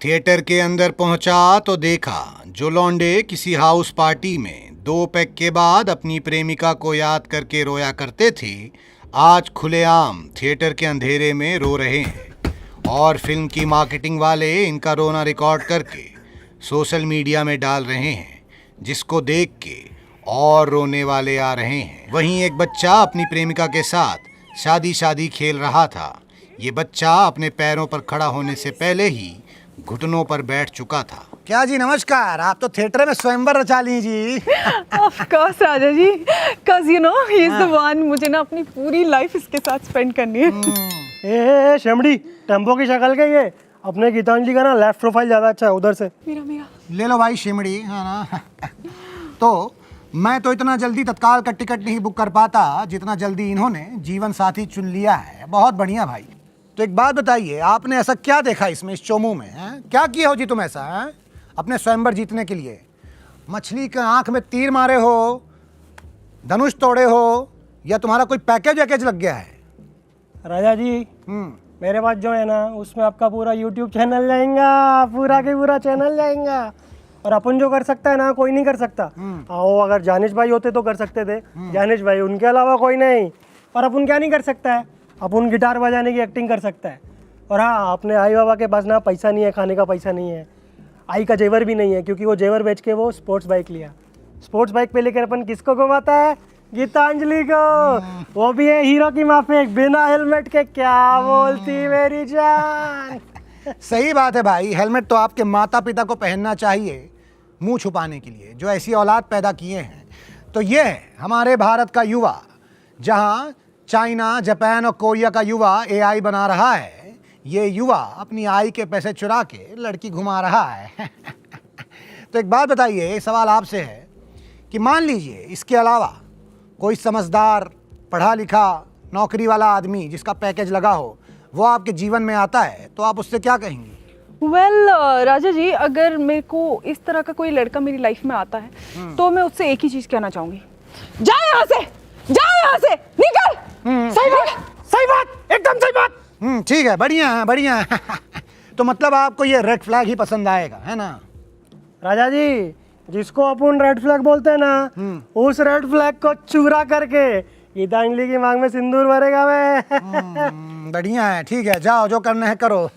Theatre के अंदर पहुंचा तो देखा जो लौंडे किसी हाउस पार्टी में 2 पैक के बाद अपनी प्रेमिका को याद करके रोया करते थे, आज खुलेआम थिएटर के अंधेरे में रो रहे हैं और फिल्म की मार्केटिंग वाले इनका रोना रिकॉर्ड करके सोशल मीडिया में डाल रहे हैं, जिसको देख के और रोने वाले आ रहे हैं। वहीं एक बच्चा अपनी प्रेमिका के साथ शादी खेल रहा था। ये बच्चा अपने पैरों पर खड़ा होने से पहले ही घुटनों पर बैठ चुका था। क्या जी, नमस्कार। आप तो थिएटर में स्वयंवर रचा ली जी। Of course Raja ji, cause you know he is the one। मुझे ना अपनी पूरी लाइफ इसके साथ स्पेंड करनी है। ए शेमड़ी, टेम्पो की शक्ल के ये अपने गीतांजलि का ना लेफ्ट प्रोफाइल ज्यादा अच्छा है, उधर से मेरा ले लो भाई शिमड़ी, है ना। तो मैं तो इतना जल्दी तत्काल का टिकट नहीं बुक कर पाता जितना जल्दी इन्होंने जीवन साथी चुन लिया है। बहुत बढ़िया भाई। तो एक बात बताइए, आपने ऐसा क्या देखा इसमें, इस चोमू में है? क्या किए हो जी तुम ऐसा है अपने स्वयंवर जीतने के लिए? मछली के आंख में तीर मारे हो, धनुष तोड़े हो, या तुम्हारा कोई पैकेज वैकेज लग गया है? राजा जी मेरे पास जो है ना उसमें आपका पूरा यूट्यूब चैनल जाएगा, पूरा के पूरा चैनल जाएगा। और अपन जो कर सकता है ना कोई नहीं कर सकता। आओ, अगर जानिश भाई होते तो कर सकते थे, जानिश भाई उनके अलावा कोई नहीं। और अपन क्या नहीं कर सकता है, अपन गिटार बजाने की एक्टिंग कर सकता है। और हाँ, अपने आई बाबा के पास ना पैसा नहीं है, खाने का पैसा नहीं है, आई का जेवर भी नहीं है, क्योंकि वो जेवर बेच के वो स्पोर्ट्स बाइक लिया। स्पोर्ट्स बाइक पे लेकर अपन किसको घुमाता है? गीतांजलि को। वो भी है हीरो की माफिक, बिना हेलमेट के। क्या बोलती मेरी जान। सही बात है भाई, हेलमेट तो आपके माता पिता को पहनना चाहिए मुंह छुपाने के लिए, जो ऐसी औलाद पैदा किए हैं। तो ये है हमारे भारत का युवा, जहां चाइना, जापान और कोरिया का युवा एआई बना रहा है, ये युवा अपनी आई के पैसे चुरा के लड़की घुमा रहा है। तो एक बात बताइए, सवाल आपसे है कि मान लीजिए इसके अलावा कोई समझदार, पढ़ा लिखा, नौकरी वाला आदमी जिसका पैकेज लगा हो, वो आपके जीवन में आता है, तो आप उससे क्या कहेंगी? वेल राजा जी, अगर मेरे को इस तरह का कोई लड़का मेरी लाइफ में आता है तो मैं उससे एक ही चीज कहना चाहूंगी, जा यहाँ से, जा यहाँ से, निकल। सही बात, एकदम सही बात। ठीक है, बढ़िया है, बढ़िया है। तो मतलब आपको ये रेड फ्लैग ही पसंद आएगा, है ना? राजा जी, जिसको अपन रेड फ्लैग बोलते हैं ना, उस रेड फ्लैग को चूरा करके गीतांजलि की मांग में सिंदूर भरेगा मैं। बढ़िया है, ठीक है, जाओ जो करना है करो।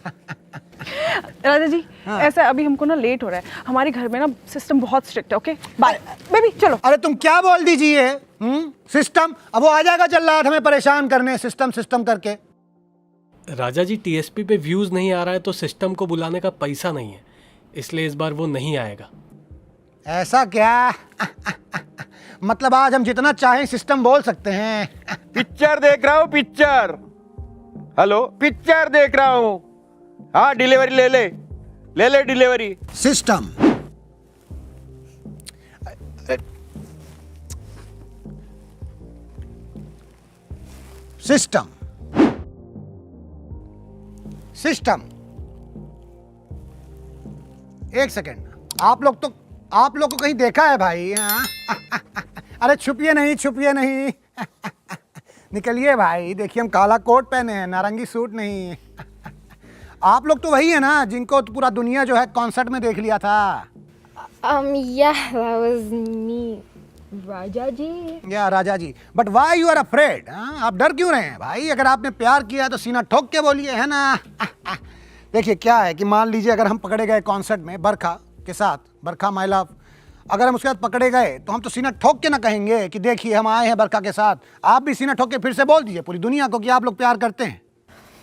राजा जी ऐसा अभी हमको ना लेट हो रहा है, हमारे घर में ना सिस्टम बहुत स्ट्रिक्ट है। ओके बाय बेबी, चलो। अरे तुम क्या बोल दीजिए सिस्टम? अब वो आ जाएगा जल्लाद हमें परेशान करने, सिस्टम करके। राजा जी, टीएसपी पे व्यूज नहीं आ रहा है तो सिस्टम को बुलाने का पैसा नहीं है, इसलिए इस बार वो नहीं आएगा। ऐसा क्या? मतलब आज हम जितना चाहें सिस्टम बोल सकते हैं? पिक्चर देख रहा हूँ, पिक्चर। हेलो, पिक्चर देख रहा हूँ। हाँ, डिलीवरी ले ले डिलीवरी। सिस्टम सिस्टम सिस्टम एक सेकेंड, आप लोग को कहीं देखा है भाई? अरे छुपिए नहीं। निकलिए भाई, देखिए हम काला कोट पहने हैं, नारंगी सूट नहीं। आप लोग तो वही है ना जिनको तो पूरा दुनिया जो है कॉन्सर्ट में देख लिया था। Yeah, that was me, Raja ji. या Raja ji, but why you are afraid? आप डर क्यों रहे हैं भाई? अगर आपने प्यार किया तो सीना ठोक के बोलिए, है ना? देखिए क्या है कि मान लीजिए अगर हम पकड़े गए कॉन्सर्ट में बरखा के साथ, बरखा माय लव, अगर हम उसके साथ पकड़े गए तो हम तो सीना ठोक के ना कहेंगे कि देखिए हम आए हैं बरखा के साथ। आप भी सीना ठोक के फिर से बोल दीजिए पूरी दुनिया को कि आप लोग प्यार करते हैं।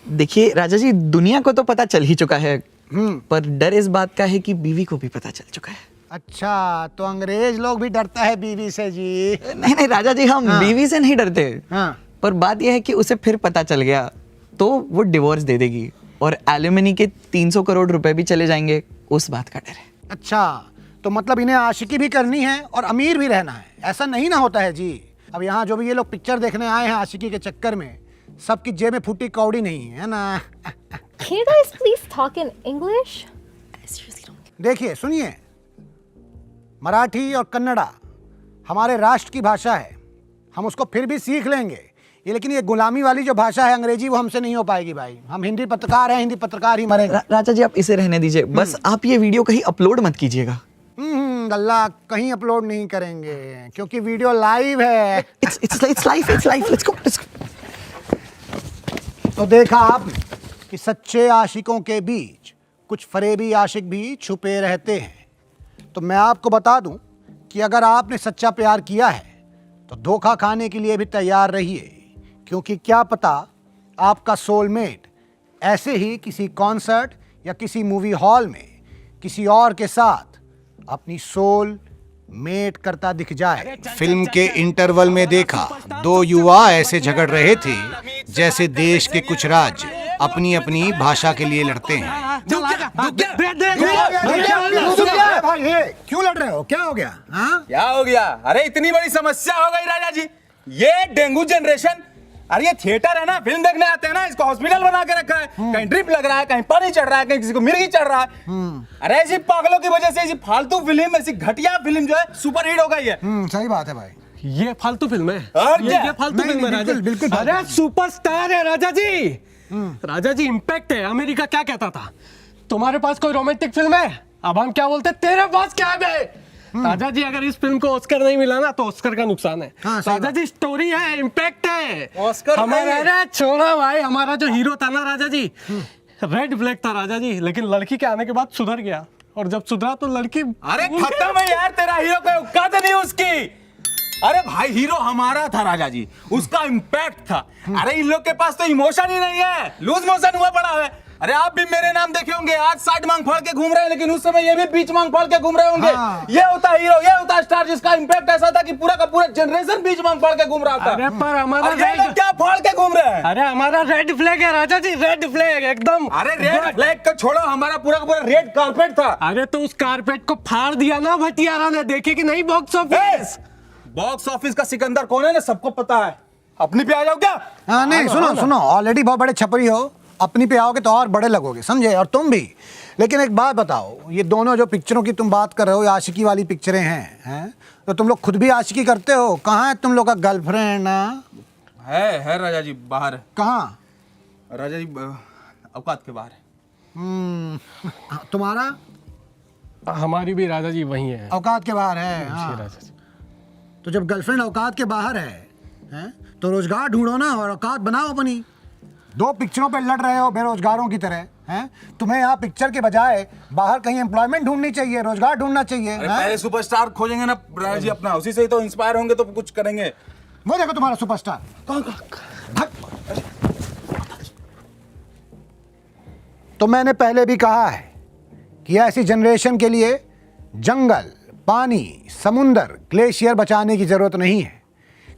देखिए राजा जी, दुनिया को तो पता चल ही चुका है, पर डर इस बात का है कि बीवी को भी पता चल चुका है। अच्छा, तो अंग्रेज लोग भी डरता है बीवी से जी? नहीं राजा जी, हम बीवी से नहीं डरते। पर बात यह है कि उसे फिर पता चल गया तो वो डिवोर्स दे देगी और एलिमनी के 300 करोड़ रुपए भी चले जाएंगे, उस बात का डर है। अच्छा, तो मतलब इन्हें आशिकी भी करनी है और अमीर भी रहना है, ऐसा नहीं ना होता है जी। अब यहाँ जो भी ये लोग पिक्चर देखने आए हैं आशिकी के चक्कर में, सबकी जेब में फूटी कौड़ी नहीं है ना? Can you guys please talk in English? I seriously don't. देखिए सुनिए, मराठी और कन्नड़ा हमारे राष्ट्र की भाषा है, हम उसको फिर भी सीख लेंगे। ये लेकिन ये गुलामी वाली जो भाषा है अंग्रेजी, वो हमसे नहीं हो पाएगी भाई। हम हिंदी पत्रकार हैं, हिंदी पत्रकार ही मरेगा। राजा जी आप इसे रहने दीजिए, बस आप ये वीडियो कहीं अपलोड मत कीजिएगा। अल्लाह, कहीं अपलोड नहीं करेंगे क्योंकि वीडियो लाइव है। It's live, let's go। तो देखा आपने कि सच्चे आशिकों के बीच कुछ फरेबी आशिक भी छुपे रहते हैं। तो मैं आपको बता दूं कि अगर आपने सच्चा प्यार किया है तो धोखा खाने के लिए भी तैयार रहिए, क्योंकि क्या पता आपका सोलमेट ऐसे ही किसी कॉन्सर्ट या किसी मूवी हॉल में किसी और के साथ अपनी सोल मेट करता दिख जाए। फिल्म के इंटरवल में देखा 2 युवा ऐसे झगड़ रहे थे जैसे देश के कुछ राज्य अपनी अपनी भाषा के लिए लड़ते हैं। भाई क्यों लड़ रहे हो? क्या हो गया? हाँ, क्या हो गया? अरे इतनी बड़ी समस्या हो गई राजा जी, ये डेंगू जनरेशन। अरे ये थिएटर है ना, फिल्म देखने आते हैं ना, इसको हॉस्पिटल बना के रखा है। कहीं ड्रिप लग रहा है, कहीं पानी चढ़ रहा है, कहीं किसी को मिर्गी चढ़ रहा है। अरे ऐसी पागलों की वजह से ऐसी फालतू फिल्म, ऐसी घटिया फिल्म जो है सुपर हिट हो गई है। सही बात है भाई। ये फालतू फिल्म है। और क्या? ये फालतू नहीं, फिल्म है नहीं, राजा। बिल्कुल फालतू अरे सुपरस्टार है राजा जी। राजा जी इम्पैक्ट है। अमेरिका क्या कहता था, तुम्हारे पास कोई रोमांटिक फिल्म है? अब हम क्या बोलते, तेरे पास क्या है? राजा जी अगर इस फिल्म को ऑस्कर नहीं मिला ना तो ऑस्कर का नुकसान है। हाँ, सही राजा जी स्टोरी है, इम्पैक्ट है। ऑस्कर हमारा, नहीं। अरे छोड़ो भाई, हमारा जो हीरो था ना राजा जी, रेड फ्लैग था राजा जी, लेकिन लड़की के आने के बाद सुधर गया, और जब सुधरा तो लड़की, अरे खत्म है यार, तेरा हीरो कोई औकात नहीं उसकी। अरे भाई हीरो हमारा था राजा जी, उसका इम्पैक्ट था। अरे इन लोग के पास तो इमोशन ही नहीं है, लूज मोशन हुआ पड़ा है। अरे आप भी मेरे नाम देखे होंगे, आज साइड मांग फाड़ के घूम रहे हैं, लेकिन उस समय ये भी बीच मांग फाड़ के घूम रहे होंगे। ये होता हीरो, ये होता स्टार, जिसका इम्पैक्ट ऐसा था कि पूरा का पूरा जनरेशन बीच मांग फाड़ के घूम रहा था। अरे पर हमारा और ये लोग क्या फाड़ के घूम रहे हैं? अरे हमारा रेड फ्लैग है राजा जी, रेड फ्लैग एकदम। अरे रेड फ्लैग को छोड़ो, हमारा पूरा का पूरा रेड कारपेट था। अरे तो उस कारपेट को फाड़ दिया ना भटियारा ने, देखे कि नहीं बॉक्स ऑफिस? बॉक्स ऑफिस का सिकंदर कौन है ना, सबको पता है। अपनी पे आ जाओ क्या? हाँ, नहीं, सुनो, ऑलरेडी बहुत बड़े छपरी हो, अपनी पे आओगे तो और बड़े लगोगे, समझे? और तुम भी। लेकिन एक बात बताओ, ये दोनों जो पिक्चरों की तुम बात कर रहे हो, ये आशिकी वाली पिक्चरें हैं, तो तुम लोग खुद भी आशिकी करते हो? कहाँ है तुम लोग का गर्लफ्रेंड? है राजा जी, बाहर। कहाँ? राजा जी औकात के बाहर है। तुम्हारा? हमारी भी राजा जी वही है। औकात के बाहर है। जी हाँ। राजा जी। तो जब गर्लफ्रेंड औकात के बाहर है तो रोजगार ढूंढो ना, और औकात बनाओ अपनी। 2 पिक्चरों पे लड़ रहे हो बेरोजगारों की तरह, हैं? तुम्हें यहाँ पिक्चर के बजाय बाहर कहीं एम्प्लॉयमेंट ढूंढनी चाहिए, रोजगार ढूंढना चाहिए। अरे पहले सुपरस्टार खोजेंगे ना राजा जी अपना, उसी से ही तो इंस्पायर होंगे तो कुछ करेंगे। वो देखो तुम्हारा सुपरस्टार। तो मैंने पहले भी कहा है कि ऐसी जनरेशन के लिए जंगल, पानी, समुंदर, ग्लेशियर बचाने की जरूरत नहीं है,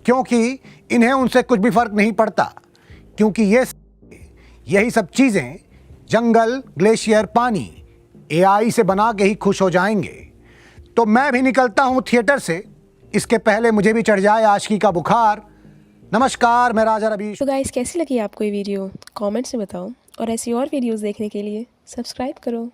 क्योंकि इन्हें उनसे कुछ भी फर्क नहीं पड़ता, क्योंकि यही सब चीजें, जंगल, ग्लेशियर, पानी, एआई से बना के ही खुश हो जाएंगे। तो मैं भी निकलता हूं थिएटर से, इसके पहले मुझे भी चढ़ जाए आशिकी का बुखार। नमस्कार, मैं राजा रवीश। तो गाइस, कैसी लगी आपको ये वीडियो? कमेंट्स में बताओ, और ऐसी और वीडियोस देखने के लिए सब्सक्राइब करो।